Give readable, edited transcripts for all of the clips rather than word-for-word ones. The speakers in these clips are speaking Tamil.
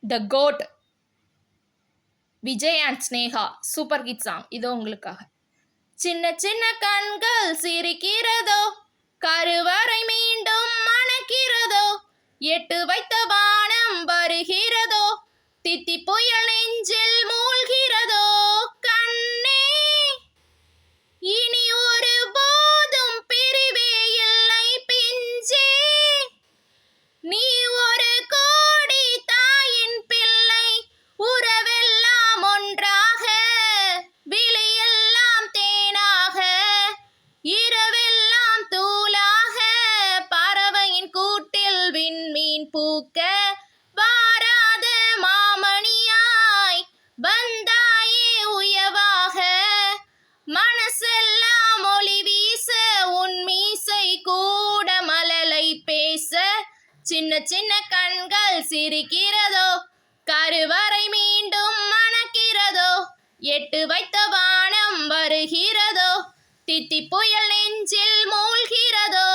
The goat Vijay and Sneha super hit song இதோ உங்களுக்காக. சின்ன சின்ன கண்கள் சிரிக்கிறதோ, கருவறை மீண்டும் மணக்கிறதோ, எட்டு வைத்த வானம் வருகிறதோ, தித்தி புயல் நெஞ்சில் மூழ்கிறதோ, கண்ணே இனி ஒரு போதும் பிரிவே இல்லை பிஞ்சே, நீ ஒரு கோடி தாயின் பிள்ளை, உறவெல்லாம் ஒன்றாக, விழியெல்லாம் தேனாக, இரவெல்லாம் தூளாக, பறவையின் கூட்டில் விண்மீன் பூக்க, வாராத மாமணியாய் வந்தாயே உயவாக, மனசெல்லாம் ஒளி வீச, உன் மீசை கூட மழலை பேச, சின்ன சின்ன கண்கள் சிரிக்கிறதோ, கருவறை மீண்டும் மணக்கிறதோ, எட்டு வைத்த வானம் வருகிறதோ, தித்தி புயல் நெஞ்சில் மூழ்கிறதோ,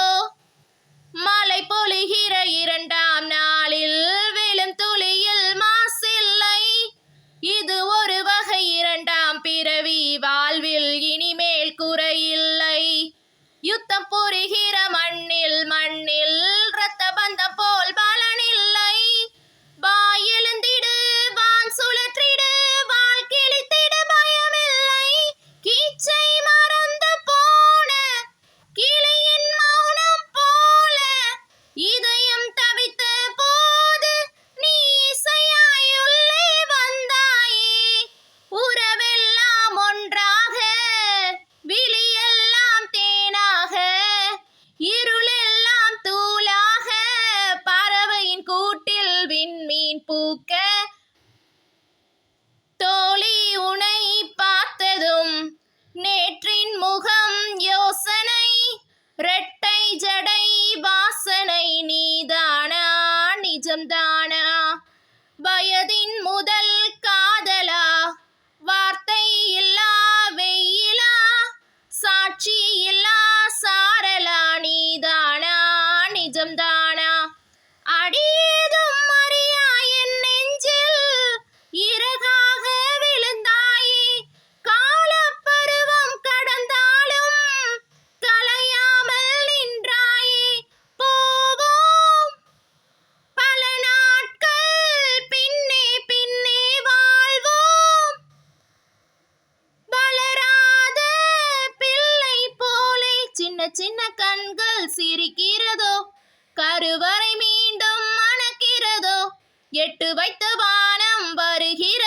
மழை பொழிகிற இரண்டாம் நாளில் விழும் துளியில் மாசில்லை, இது ஒரு வகை இரண்டாம் பிறவி, வாழ்வில் இனிமேல் குறையில்லை, யுத்தம் புரிகிற மண்ணில் மண்ணில் இரத்த பந்தம் போல் பலனில்லை, வாய் எழுந்திடு வான் சுழற்றிடு வாழ் கிழித்திடு பயமில்லை, கீச்சை மறந்து போன கிளியின் மௌனம் போல, இதயம் தவித்த போது நீ இசையாய் உள்ளே வந்தாயே, உறவெல்லாம் ஒன்றாக, விழியெல்லாம் தேனாக, இருளெல்லாம் தூளாக, பறவையின் கூட்டில் விண்மீன் பூக்க, தோழி உனை பார்த்ததும் நேற்றின் முகம் யோசனை, ரெட்டை ஜடை வாசனை நீதானா நிஜம்தானா, வயதின் முதல் காதலா, வார்த்தை இல்லா வெயிலா, சாட்சி இல்லா சாரலா, நீதானா நிஜம்தானா, அடியேதும் அறியா என் நெஞ்சில் இறகாக விழுந்தாயே, காலப்பருவம் கடந்தாலும் கலையாமல் நின்றாயே, போவோம் பல நாட்கள் பின்னே பின்னே வாழ்வோம், வளராத பிள்ளை போலே, சின்ன சின்ன கண்கள் சிரிக்கிறதோ, கருவறை மீண்டும் மணக்கிறதோ, எட்டு வைத்த வானம் வருகிறதோ,